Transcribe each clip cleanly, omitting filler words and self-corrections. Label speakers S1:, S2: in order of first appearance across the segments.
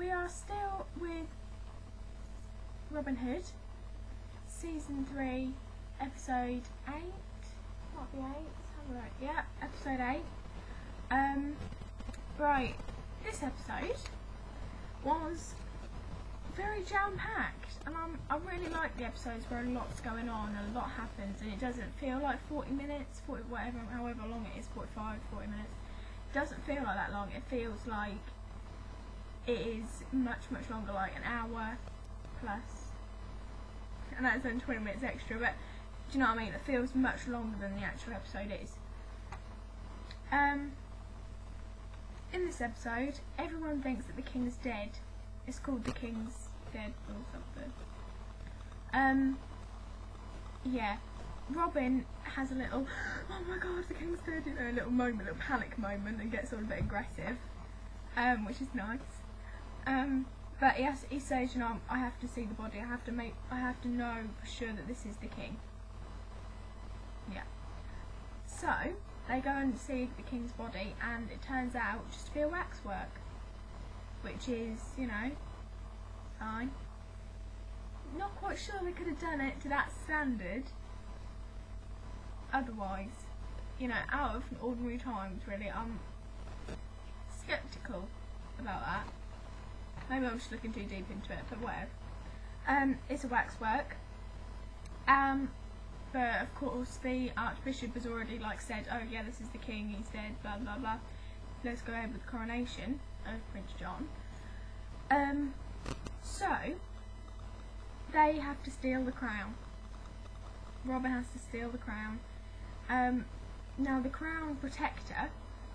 S1: we are still with Robin Hood, Season 3, Episode 8. Might be 8, let's have a look. Yeah, Episode 8. Right, this episode was very jam-packed, and I really like the episodes where a lot's going on, a lot happens, and it doesn't feel like 40 minutes, 40 whatever, however long it is, 45, 40 minutes. It doesn't feel like that long. It feels like it is much longer, like an hour plus, and that's then 20 minutes extra, but do you know what I mean? It feels much longer than the actual episode is. In this episode, everyone thinks that the king's dead. It's called The King's Dead or something. Yeah, Robin has a little, oh my god, the king's dead, you know, a little moment, a little panic moment, and gets all a bit aggressive, which is nice. But he says, you know, I have to see the body. I have to know for sure that this is the king. Yeah. So they go and see the king's body, and it turns out just to be a waxwork, which is, you know, fine. Not quite sure they could have done it to that standard otherwise, you know, out of ordinary times. Really, I'm sceptical about that. Maybe I'm just looking too deep into it, but whatever. It's a waxwork. But of course the Archbishop has already said, oh yeah, this is the king, he's dead, blah blah blah. Let's go ahead with the coronation of Prince John. So they have to steal the crown. Robin has to steal the crown. Now the crown protector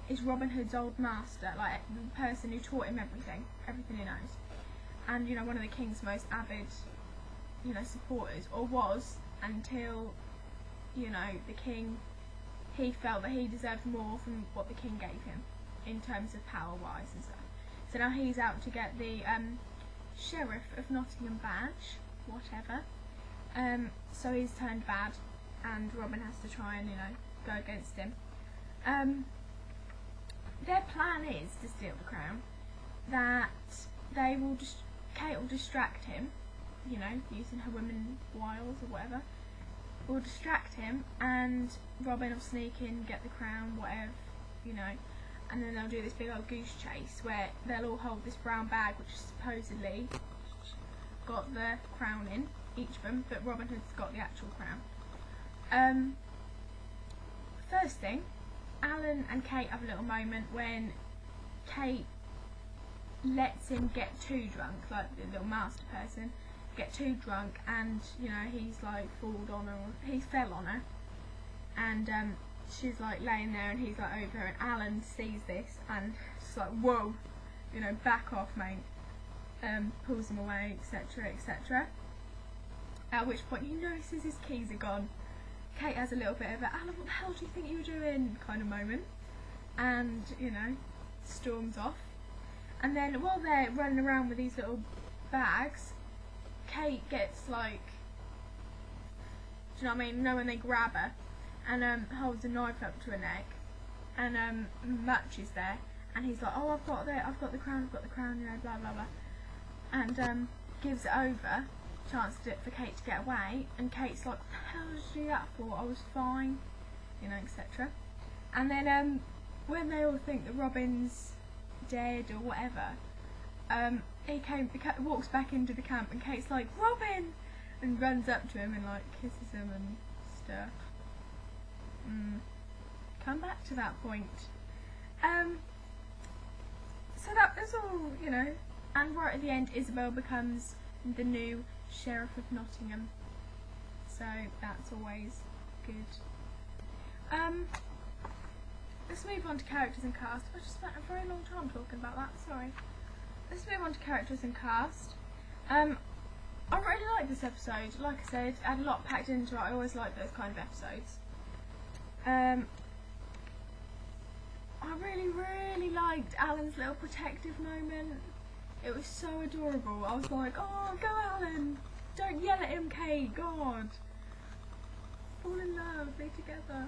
S1: is Robin Hood's old master, like the person who taught him everything he knows, and you know, one of the king's most avid, you know, supporters, or was, until, you know, the king, he felt that he deserved more from what the king gave him in terms of power wise and stuff. So now he's out to get the Sheriff of Nottingham badge, whatever. So he's turned bad, and Robin has to try and, you know, go against him. Their plan is to steal the crown, that they will just, Kate will distract him, you know, using her women wiles or whatever, will distract him, and Robin will sneak in, get the crown, whatever, you know, and then they'll do this big old goose chase where they'll all hold this brown bag which supposedly got the crown in, each of them, but Robin Hood's got the actual crown. First thing, Alan and Kate have a little moment when Kate lets him get too drunk, like the little master person, get too drunk, and you know, he's like fallen on her, he fell on her, and she's like laying there and he's like over her, and Alan sees this and it's like, whoa, you know, back off mate, pulls him away, etc, etc. At which point he notices his keys are gone. Kate has a little bit of a, Alan, what the hell do you think you were doing kind of moment, and you know, storms off. And then while they're running around with these little bags, Kate gets like, do you know what I mean, you know, when they grab her, and holds a knife up to her neck, and Much is there, and he's like, oh, I've got the crown, you know, blah blah blah, and gives it over, chanced it for Kate to get away, and Kate's like, what the hell did you do that for? I was fine, you know, etc. And then when they all think that Robin's dead or whatever, he walks back into the camp, and Kate's like, Robin, and runs up to him and like kisses him and stuff. Come back to that point. So that was all, you know, and right at the end Isabel becomes the new Sheriff of Nottingham, so that's always good. Let's move on to characters and cast. I just spent a very long time talking about that, sorry. Let's move on to characters and cast. I really like this episode. Like I said, it had a lot packed into it. I always like those kind of episodes. I really liked Alan's little protective moment. It was so adorable. I was like, oh, go Alan! Don't yell at him, Kate, God! Fall in love, be together.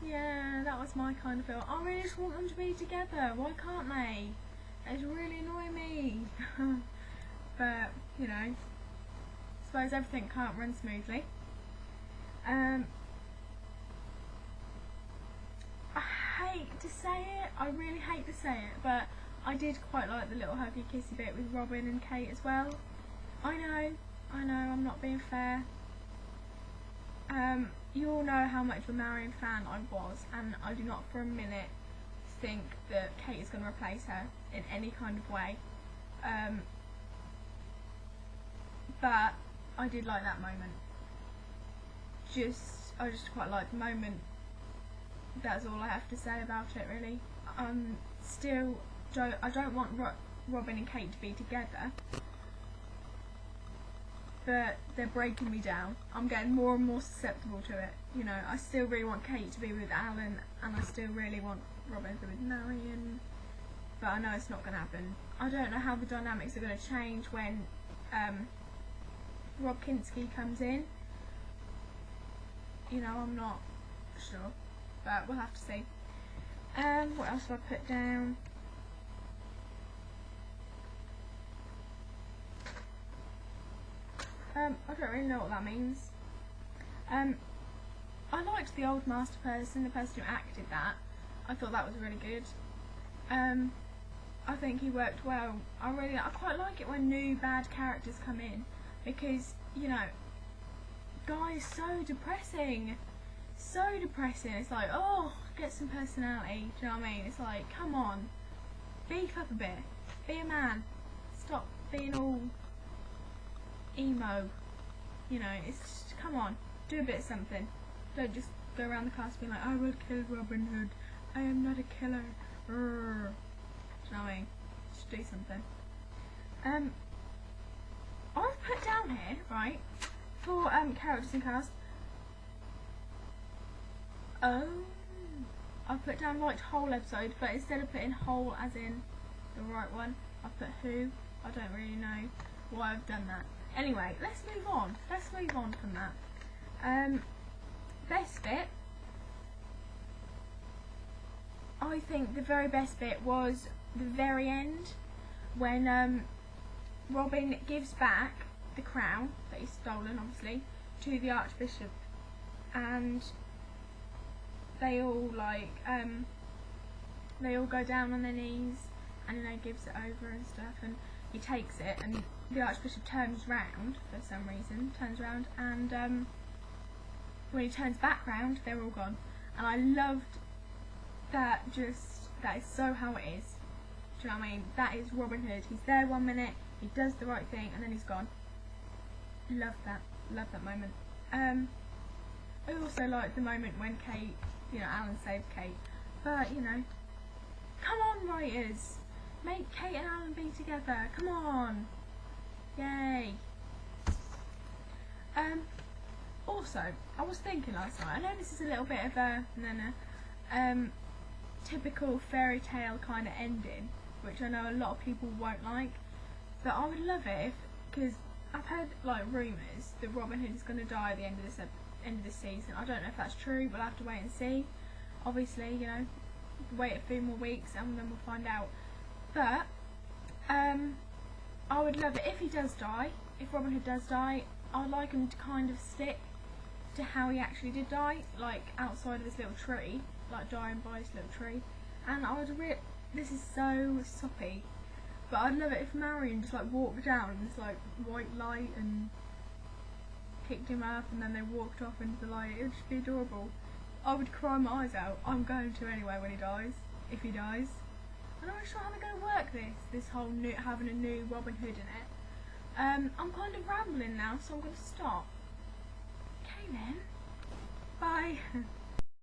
S1: Yeah, that was my kind of feel. I really just want them to be together. Why can't they? It's really annoying me. But, you know, I suppose everything can't run smoothly. I hate to say it, I really hate to say it, but I did quite like the little huggy kissy bit with Robin and Kate as well. I know, I'm not being fair. You all know how much of a Marion fan I was, and I do not for a minute think that Kate is going to replace her in any kind of way. But I did like that moment. I just quite liked the moment. That's all I have to say about it, really. I don't want Robin and Kate to be together, but they're breaking me down. I'm getting more and more susceptible to it. You know, I still really want Kate to be with Alan, and I still really want Robin to be with Marion, but I know it's not going to happen. I don't know how the dynamics are going to change when Rob Kinski comes in. You know, I'm not sure, but we'll have to see. What else have I put down? I don't really know what that means. I liked the old master person, the person who acted that. I thought that was really good. I think he worked well. I quite like it when new bad characters come in, because, you know, Guy is so depressing. So depressing. It's like, oh, get some personality. Do you know what I mean? It's like, come on, beef up a bit. Be a man. Stop being all emo. You know, it's just, come on, do a bit of something. Don't just go around the cast being like, I will kill Robin Hood. I am not a killer. Do you know what I mean? Just do something. I've put down here, right, for characters and cast. I've put down liked whole episode, but instead of putting whole as in the right one, I've put who. I don't really know why I've done that. Anyway, let's move on. Let's move on from that. Best bit. I think the very best bit was the very end, when Robin gives back the crown that he's stolen, obviously, to the Archbishop, and they all go down on their knees, and, you know, gives it over and stuff, and he takes it, and the Archbishop turns round for some reason, and when he turns back round, they're all gone, and I loved that. That is so how it is. Do you know what I mean? That is Robin Hood. He's there 1 minute, he does the right thing, and then he's gone. Love that moment. I also liked the moment when Kate, you know, Alan saved Kate, but, you know, come on, writers, make Kate and Alan be together, come on, yay. Also, I was thinking last night, I know this is a little bit of a typical fairy tale kind of ending, which I know a lot of people won't like, but I would love it if, because I've heard like rumours that Robin Hood is going to die at the end of this season. I don't know if that's true, we'll have to wait and see. Obviously, you know, wait a few more weeks and then we'll find out. But I would love it if he does die, if Robin Hood does die. I'd like him to kind of stick to how he actually did die, like outside of his little tree, like dying by his little tree. And I would this is so soppy, but I'd love it if Marion just like walked down in this like white light and picked him up, and then they walked off into the light. It would just be adorable. I would cry my eyes out. I'm going to anyway when he dies, if he dies. I'm not sure how they're going to work this whole having a new Robin Hood in it. I'm kind of rambling now, so I'm going to stop. Okay then. Bye.